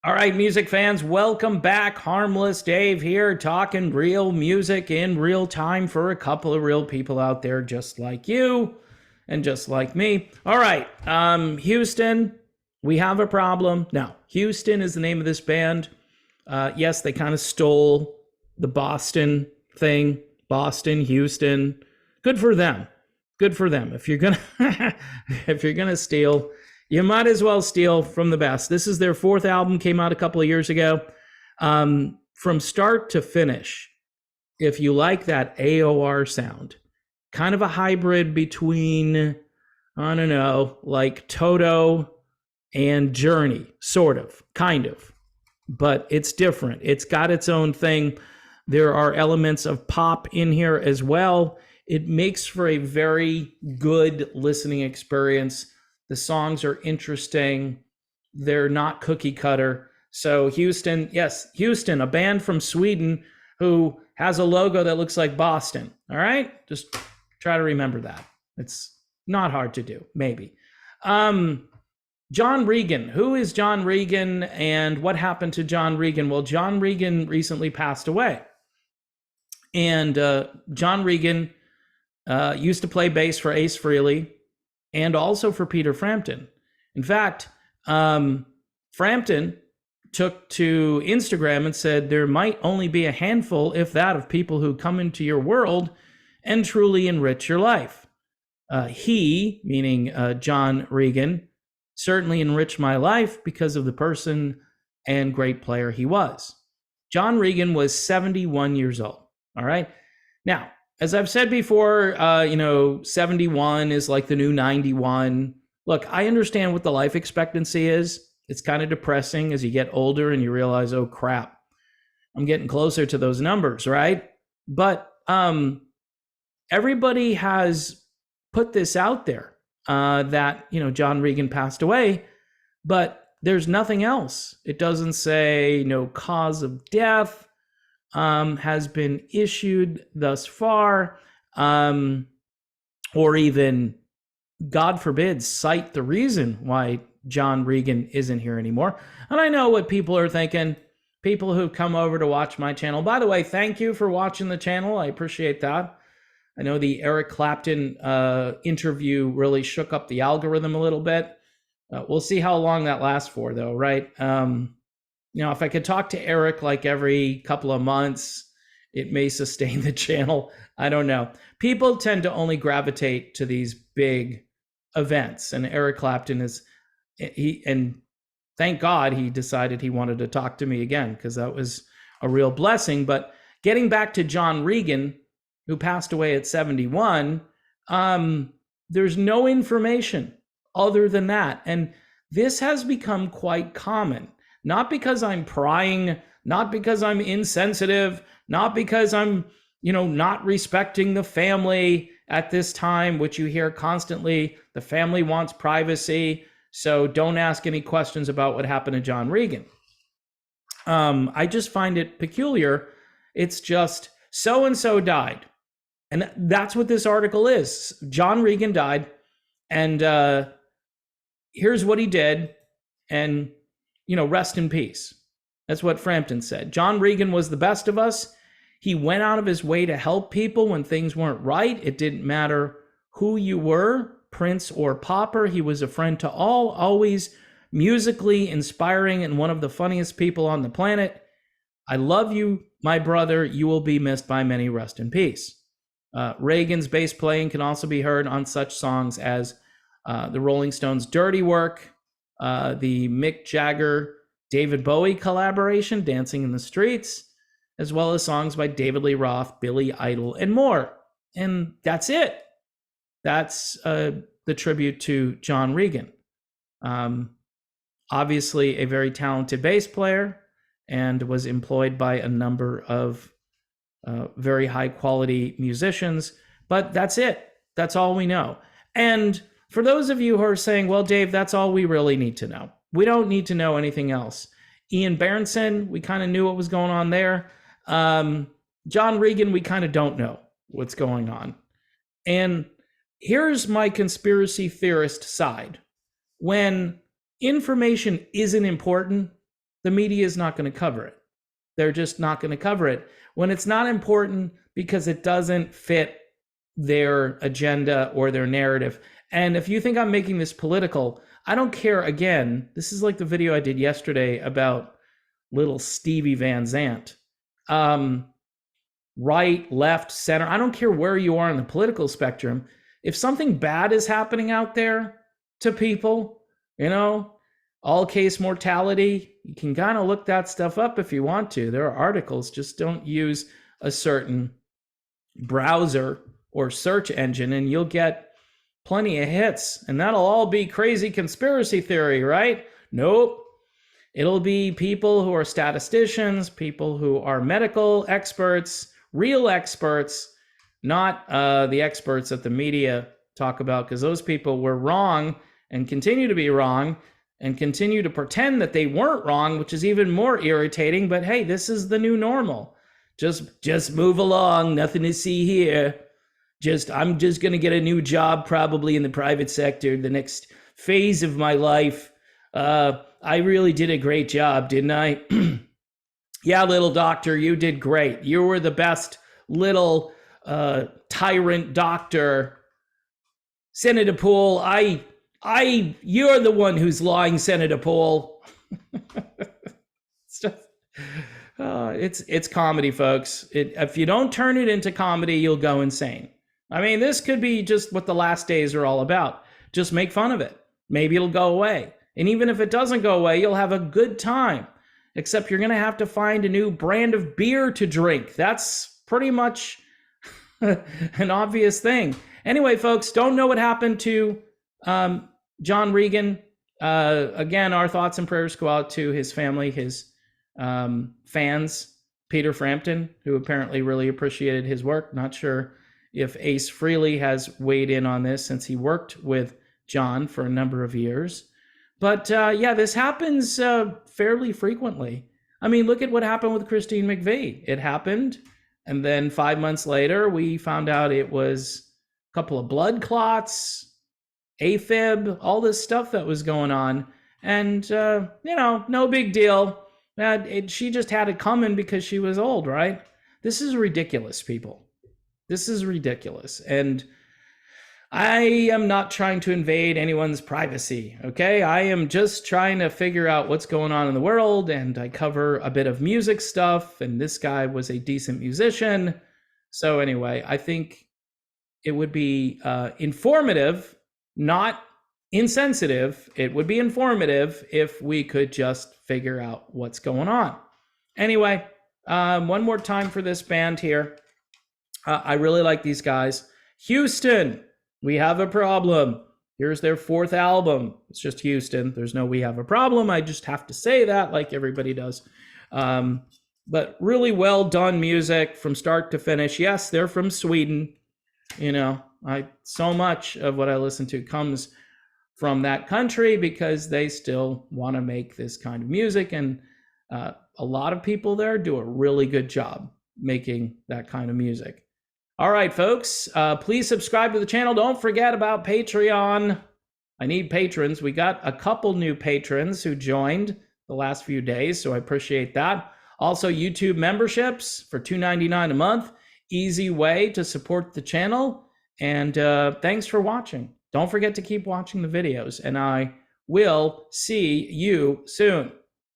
All right, music fans, welcome back. Harmless Dave here, talking real music in real time for a couple of real people out there just like you and just like me. All right, Houston, we have a problem. Now, Houston is the name of this band. Yes, they kind of stole the Boston thing. Boston, Houston. Good for them. Good for them. If you're gonna if you're gonna steal, you might as well steal from the best. This is their fourth album, came out a couple of years ago. From start to finish, if you like that AOR sound, kind of a hybrid between, I don't know, like Toto and Journey, sort of, kind of. But it's different. It's got its own thing. There are elements of pop in here as well. It makes for a very good listening experience. The songs are interesting. They're not cookie cutter. So Houston, yes, Houston, a band from Sweden who has a logo that looks like Boston. All right? Just try to remember that. It's not hard to do, maybe. John Regan. Who is John Regan and what happened to John Regan? Well, John Regan recently passed away. And John Regan used to play bass for Ace Frehley and also for Peter Frampton. In fact, Frampton took to Instagram and said there might only be a handful, if that, of people who come into your world and truly enrich your life. He, meaning John Regan, certainly enriched my life because of the person and great player he was. John Regan was 71 years old. All right. Now, as I've said before, 71 is like the new 91. Look, I understand what the life expectancy is. It's kind of depressing as you get older and you realize, oh, crap, I'm getting closer to those numbers, right? But everybody has put this out there that, John Regan passed away, but there's nothing else. It doesn't say no cause of death has been issued thus far, or even, God forbid, cite the reason why John Regan isn't here anymore. And I know what people are thinking, people who've come over to watch my channel. By the way, thank you for watching the channel. I appreciate that. I know the Eric Clapton interview really shook up the algorithm a little bit. We'll see how long that lasts for, though, right? If I could talk to Eric like every couple of months, it may sustain the channel. I don't know. People tend to only gravitate to these big events, and Eric Clapton and thank God he decided he wanted to talk to me again, because that was a real blessing. But getting back to John Regan, who passed away at 71, there's no information other than that. And this has become quite common. Not because I'm prying, not because I'm insensitive, not because I'm, not respecting the family at this time, which you hear constantly. The family wants privacy, so don't ask any questions about what happened to John Regan. I just find it peculiar. It's just so-and-so died. And that's what this article is. John Regan died, and here's what he did, and rest in peace. That's what Frampton said. John Regan was the best of us. He went out of his way to help people when things weren't right. It didn't matter who you were, Prince or Pauper. He was a friend to all, always musically inspiring and one of the funniest people on the planet. I love you, my brother. You will be missed by many. Rest in peace. Regan's bass playing can also be heard on such songs as the Rolling Stones' Dirty Work, the Mick Jagger, David Bowie collaboration, Dancing in the Streets, as well as songs by David Lee Roth, Billy Idol, and more. And that's it. That's the tribute to John Regan. Obviously a very talented bass player, and was employed by a number of very high quality musicians. But that's it. That's all we know. And for those of you who are saying, well, Dave, that's all we really need to know. We don't need to know anything else. Ian Berenson, we kind of knew what was going on there. John Regan, we kind of don't know what's going on. And here's my conspiracy theorist side. When information isn't important, the media is not going to cover it. They're just not going to cover it when it's not important because it doesn't fit their agenda or their narrative. And if you think I'm making this political, I don't care. Again, this is like the video I did yesterday about little Stevie Van Zandt. Right, left, center, I don't care where you are on the political spectrum. If something bad is happening out there to people, all case mortality, you can kind of look that stuff up if you want to. There are articles, just don't use a certain browser or search engine and you'll get plenty of hits. And that'll all be crazy conspiracy theory, right? Nope. It'll be people who are statisticians, people who are medical experts, real experts, not the experts that the media talk about, because those people were wrong and continue to be wrong and continue to pretend that they weren't wrong, which is even more irritating. But hey, this is the new normal. Just move along. Nothing to see here. I'm just going to get a new job probably in the private sector the next phase of my life. I really did a great job, didn't I? Yeah, little doctor, you did great. You were the best little tyrant doctor. Senator Poole, you're the one who's lying, Senator Poole. It's comedy, folks. If you don't turn it into comedy, you'll go insane. I mean, this could be just what the last days are all about. Just make fun of it. Maybe it'll go away. And even if it doesn't go away, you'll have a good time. Except you're going to have to find a new brand of beer to drink. That's pretty much an obvious thing. Anyway, folks, don't know what happened to John Regan. Again, our thoughts and prayers go out to his family, his fans, Peter Frampton, who apparently really appreciated his work. Not sure if Ace Frehley has weighed in on this since he worked with John for a number of years. But yeah, this happens fairly frequently. I mean, look at what happened with Christine McVie. It happened, and then 5 months later, we found out it was a couple of blood clots, AFib, all this stuff that was going on. And, no big deal. She just had it coming because she was old, right? This is ridiculous, people. This is ridiculous. And I am not trying to invade anyone's privacy, okay? I am just trying to figure out what's going on in the world, and I cover a bit of music stuff, and this guy was a decent musician. So anyway, I think it would be informative, not insensitive. It would be informative if we could just figure out what's going on. Anyway, one more time for this band here. I really like these guys. Houston. We Have a Problem. Here's their 4th album. It's just Houston. There's no We Have a Problem. I just have to say that like everybody does. But really well done music from start to finish. Yes, they're from Sweden. So much of what I listen to comes from that country because they still want to make this kind of music. And a lot of people there do a really good job making that kind of music. All right, folks, please subscribe to the channel. Don't forget about Patreon. I need patrons. We got a couple new patrons who joined the last few days, so I appreciate that. Also, YouTube memberships for $2.99 a month. Easy way to support the channel. And thanks for watching. Don't forget to keep watching the videos, and I will see you soon.